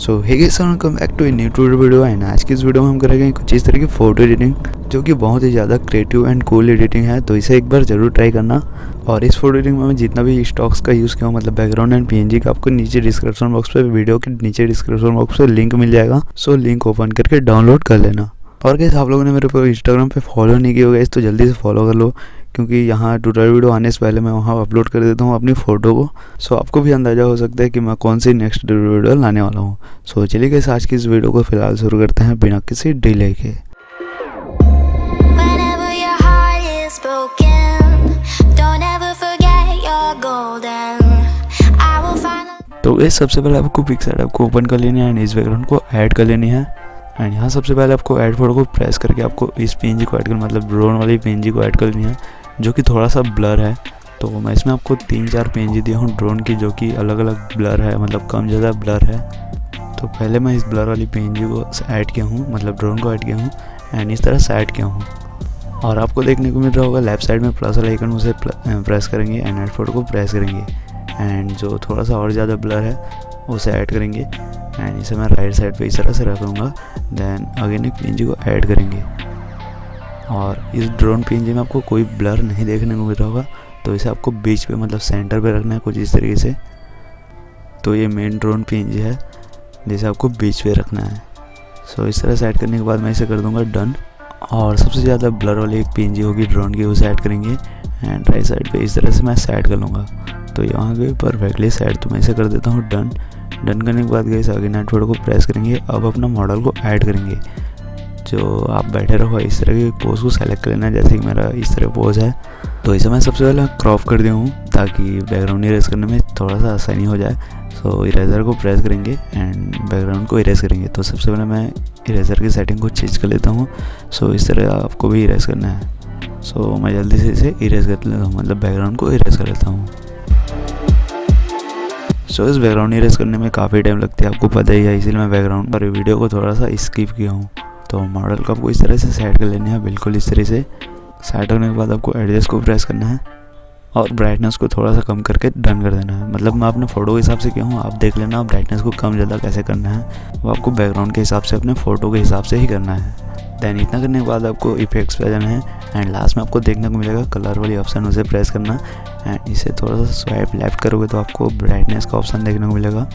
So hey guys, welcome back to a new video. And आज की इस video में हम करेंगे कुछ इस तरह की फ़ोटो एडिटिंग जो कि बहुत ही ज़्यादा क्रिएटिव एंड कूल एडिटिंग है। तो इसे एक बार ज़रूर ट्राई करना। और इस फोटो एडिटिंग में मैं जितना भी स्टॉक्स का यूज़ किया हूँ, मतलब बैकग्राउंड एंड पीएनजी का, आपको नीचे डिस्क्रिप्शन बॉक्स पे, वीडियो के नीचे डिस्क्रिप्शन बॉक्स पे लिंक मिल जाएगा। सो लिंक ओपन करके डाउनलोड कर लेना। और गाइस, आप लोगों ने मेरे को इंस्टाग्राम पे फॉलो नहीं किया होगा, तो जल्दी से फॉलो कर लो, क्योंकि यहाँ ट्यूटोरियल वीडियो आने से पहले मैं वहाँ अपलोड कर देता हूँ अपनी फ़ोटो को। सो आपको भी अंदाज़ा हो सकता है कि मैं कौन सी नेक्स्ट वीडियो लाने वाला हूँ। सो चलिए गाइस, आज की इस वीडियो को फिलहाल शुरू करते हैं बिना किसी डिले के। तो गाइस, सबसे पहले आपको पिक्सार्ट ऐप को ओपन कर लेनी है एंड इस बैकग्राउंड को ऐड कर लेनी है। एंड यहाँ सबसे पहले आपको ऐड फोटो को प्रेस करके आपको इस पीएनजी को ऐड कर, मतलब ड्रोन वाली पीएनजी को ऐड कर लेनी है, जो कि थोड़ा सा ब्लर है। तो मैं इसमें आपको 3-4 पीएनजी दिया हूँ ड्रोन की, जो कि अलग अलग ब्लर है, मतलब कम ज़्यादा ब्लर है। तो पहले मैं इस ब्लर वाली पीएनजी को ऐड किया हूँ, मतलब ड्रोन को ऐड किया हूँ एंड इस तरह से ऐड किया हूँ। और आपको देखने को मिल रहा होगा लेफ्ट साइड में प्लस वाला आइकन, उसे प्रेस करेंगे एंड ऐड फोटो को प्रेस करेंगे एंड जो थोड़ा सा और ज़्यादा ब्लर है उसे ऐड करेंगे एंड इसे मैं राइट साइड पे इस तरह से रखूँगा। देन अगेन एक पीएनजी को ऐड करेंगे और इस ड्रोन पीएनजी में आपको कोई ब्लर नहीं देखने को मिल रहा होगा, तो इसे आपको बीच पे, मतलब सेंटर पे रखना है कुछ इस तरीके से। तो ये मेन ड्रोन पीएनजी है जिसे आपको बीच पे रखना है। सो इस तरह से ऐड करने के बाद मैं इसे कर दूँगा डन। और सबसे ज़्यादा ब्लर वाली एक पीएनजी होगी ड्रोन की, उसे ऐड करेंगे एंड राइट साइड पे इस तरह से मैं सेट कर लूँगा। तो यहाँ पे परफेक्टली सेट, तो मैं इसे कर देता हूँ डन। डन करने के बाद गाइस आगे नेट फोटो को प्रेस करेंगे। अब अपना मॉडल को ऐड करेंगे। जो आप बैठे रहो इस तरह की पोज को सेलेक्ट कर लेना, जैसे कि मेरा इस तरह पोज है। तो इसे मैं सबसे पहले क्रॉप कर दिया हूँ ताकि बैकग्राउंड इरेज करने में थोड़ा सा आसानी हो जाए। सो इरेजर को प्रेस करेंगे एंड बैकग्राउंड को इरेज करेंगे। तो सबसे पहले मैं इरेजर की सेटिंग को चेंज कर लेता हूँ। सो इस तरह आपको भी इरेज करना है। सो मैं जल्दी से इसे इरेज कर लेता हूँ, मतलब बैकग्राउंड को इरेज कर लेता हूँ। सो इस बैकग्राउंड इरेज करने में काफ़ी टाइम लगता है, आपको पता ही है, इसीलिए मैं बैकग्राउंड पर वीडियो को थोड़ा सा स्किप किया हूँ। तो मॉडल को आपको इस तरह से सेट कर लेना है, बिल्कुल इस तरह से। सेट होने के बाद आपको एडजस्ट को प्रेस करना है और ब्राइटनेस को थोड़ा सा कम करके डन कर देना है। मतलब मैं अपने फ़ोटो के हिसाब से किया हूँ, आप देख लेना ब्राइटनेस को कम ज़्यादा कैसे करना है, वो आपको बैकग्राउंड के हिसाब से, अपने फ़ोटो के हिसाब से ही करना है। दैन इतना करने के बाद आपको इफेक्ट्स पे जाना है एंड लास्ट में आपको देखने को मिलेगा कलर वाली ऑप्शन, उसे प्रेस करना एंड इसे थोड़ा सा स्वाइप लेफ्ट करोगे तो आपको ब्राइटनेस का ऑप्शन देखने को मिलेगा।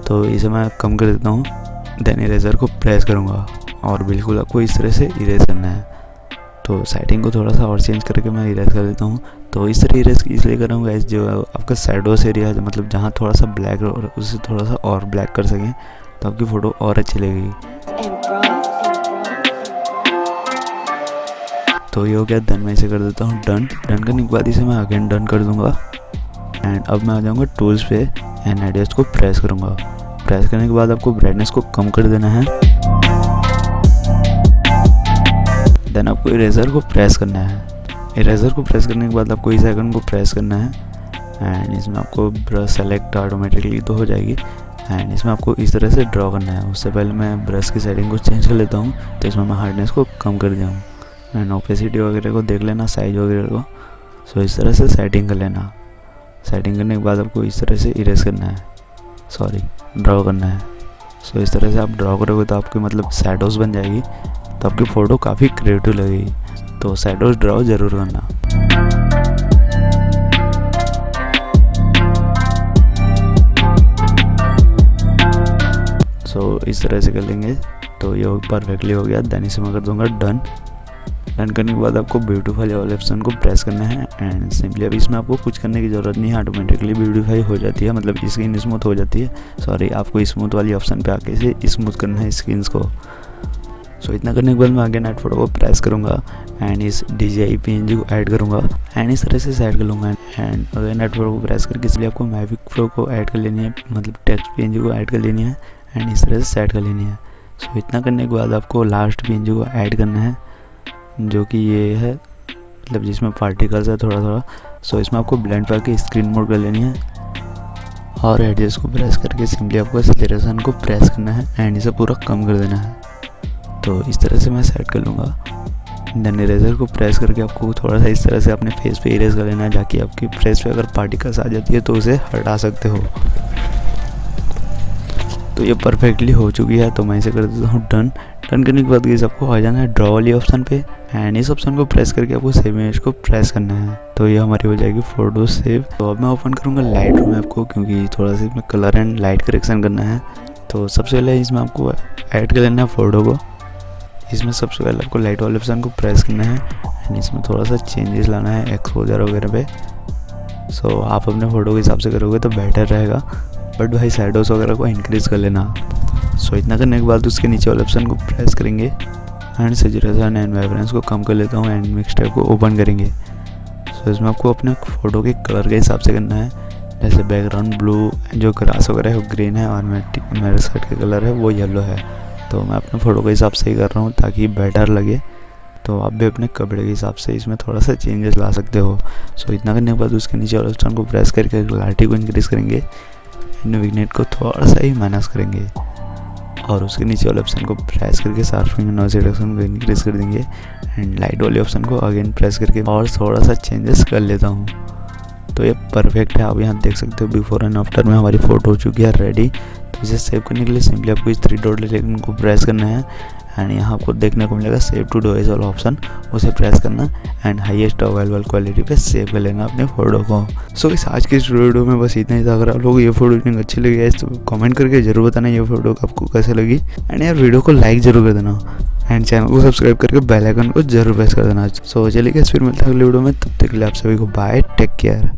तो इसे मैं कम कर देता हूँ। देन इरेजर को प्रेस करूँगा और बिल्कुल आपको इस तरह से इरेज करना है। तो सेटिंग को थोड़ा सा और चेंज करके मैं इरेज कर देता हूँ। तो इस तरह इरेज इसलिए करूँगा जो आपका शैडोस एरिया है, मतलब जहाँ थोड़ा सा ब्लैक और उसे थोड़ा सा और ब्लैक कर सकें तो आपकी फ़ोटो और अच्छी लगेगी। तो ये हो गया। देन मैं इसे कर देता हूँ डन। डन करने के बाद इसे मैं अगेन डन कर दूँगा एंड अब मैं आ जाऊँगा टूल्स पे एंड एडजस्ट को प्रेस करूँगा। प्रेस करने के बाद आपको ब्राइटनेस को कम कर देना है। देन आपको इरेजर को प्रेस करना है। इरेजर को प्रेस करने के बाद आपको इस आइकन को प्रेस करना है एंड इसमें आपको ब्रश सेलेक्ट ऑटोमेटिकली तो हो जाएगी एंड इसमें आपको इस तरह से ड्रॉ करना है। उससे पहले मैं ब्रश की सेटिंग को चेंज कर लेता हूँ। तो इसमें मैं हार्डनेस को कम कर दिया हूँ एंड ओपेसिटी वगैरह को देख लेना, साइज वगैरह को। सो इस तरह से सेटिंग कर लेना। सेटिंग करने के बाद आपको इस तरह से इरेज करना है, ड्रॉ करना है। सो इस तरह से आप ड्रॉ करोगे तो आपकी, मतलब शैडोज बन जाएगी, तो आपकी फ़ोटो काफ़ी क्रिएटिव लगेगी। तो शैडोज ड्रॉ ज़रूर करना। सो इस तरह से कर लेंगे तो ये परफेक्टली हो गया। देन इसे मैं कर दूँगा डन। डन करने के बाद आपको ब्यूटीफाई वाले ऑप्शन को प्रेस करना है एंड सिंपली अब इसमें आपको कुछ करने की ज़रूरत नहीं है, ऑटोमेटिकली ब्यूटीफाई हो जाती है, मतलब स्किन स्मूथ हो जाती है। आपको स्मूथ वाली ऑप्शन पे आके इसे स्मूथ करना है स्किन्स को। सो इतना करने के बाद मैं आगे नेट फोटो को प्रेस करूँगा एंड इस DJI पीएनजी को ऐड करूँगा एंड इस तरह से सेट कर लूँगा एंड अगर नेट फोटो को प्रेस करके इसलिए आपको MAVIC प्रो को ऐड कर लेनी है, मतलब टेक्स्ट पीएनजी को ऐड कर लेनी है एंड इस तरह से सेट कर लेनी है। सो इतना करने के बाद आपको लास्ट पीएनजी को ऐड करना है, जो कि ये है, मतलब जिसमें पार्टिकल्स है थोड़ा थोड़ा। सो इसमें आपको ब्लेंड करके स्क्रीन मोड कर लेनी है और एडजस्ट को प्रेस करके सिंपली आपको सैचुरेशन को प्रेस करना है एंड इसे पूरा कम कर देना है। तो इस तरह से मैं सेट कर लूँगा। देन इरेजर को प्रेस करके आपको थोड़ा सा इस तरह से अपने फेस पे इरेज कर लेना है, ताकि आपकी फेस पे अगर पार्टिकल्स आ जाती है तो उसे हटा सकते हो। तो ये परफेक्टली हो चुकी है, तो मैं इसे कर देता हूँ डन। डन करने के बाद गाइस आपको आ जाना है ड्रॉ वाली ऑप्शन पे एंड इस ऑप्शन को प्रेस करके आपको सेव इमेज को प्रेस करना है। तो ये हमारी हो जाएगी फ़ोटो सेव। तो अब मैं ओपन करूँगा लाइट रूम ऐप को, क्योंकि थोड़ा सा इसमें कलर एंड लाइट करेक्शन करना है। तो सबसे पहले इसमें आपको ऐड कर लेना है फ़ोटो को। इसमें सबसे पहले आपको लाइट वाले ऑप्शन को प्रेस करना है एंड इसमें थोड़ा सा चेंजेस लाना है एक्सपोजर वगैरह पे। सो आप अपने फ़ोटो के हिसाब से करोगे तो बेटर रहेगा, बट भाई शैडोज़ वगैरह को इंक्रीज़ कर लेना। सो इतना करने के बाद उसके नीचे वाले ऑप्शन को प्रेस करेंगे एंड सैचुरेशन एंड वाइब्रेंस को कम कर लेता हूँ एंड मिक्स टाइप को ओपन करेंगे। सो इसमें आपको अपने फ़ोटो के कलर के हिसाब से करना है, जैसे बैकग्राउंड ब्लू, जो ग्रास वगैरह है वो ग्रीन है और मेरे शर्ट का कलर है वो येलो है। तो मैं अपने फ़ोटो के हिसाब से ही कर रहा हूँ ताकि बेटर लगे। तो आप भी अपने कपड़े के हिसाब से इसमें थोड़ा सा चेंजेस ला सकते हो। सो इतना करने के बाद उसके नीचे वाले ऑप्शन को प्रेस करके क्लैरिटी को इंक्रीज़ करेंगे एंड विग्नेट को थोड़ा सा ही माइनस करेंगे और उसके नीचे वाले ऑप्शन को प्रेस करके शार्पनिंग नॉइज रिडक्शन को इंक्रीज़ कर देंगे एंड लाइट वाले ऑप्शन को अगेन प्रेस करके और थोड़ा सा चेंजेस कर लेता हूँ। तो ये परफेक्ट है। आप यहाँ देख सकते हो बिफोर एंड आफ्टर में हमारी फ़ोटो हो चुकी है रेडी। तो इसे सेव करने के लिए सिंपली आपको इस 3 डॉट लेकिन को प्रेस करना है एंड यहाँ आपको देखने को मिलेगा सेव टू डिवाइस वाला ऑप्शन, उसे प्रेस करना एंड हाईएस्ट अवेलेबल क्वालिटी पे सेव कर लेना अपने फ़ोटो को। सो इस आज की इस वीडियो में बस इतना ही था। अगर आप लोग ये फोटो एडिटिंग अच्छी लगी है तो कमेंट करके जरूर बताना ये फोटो आपको कैसे लगी एंड यार वीडियो को लाइक जरूर कर देना एंड चैनल को सब्सक्राइब करके बेल आइकन को जरूर प्रेस कर देना। सो चलिए फिर मिलता है अगली वीडियो में, तब तक के लिए आप सभी को बाय, टेक केयर।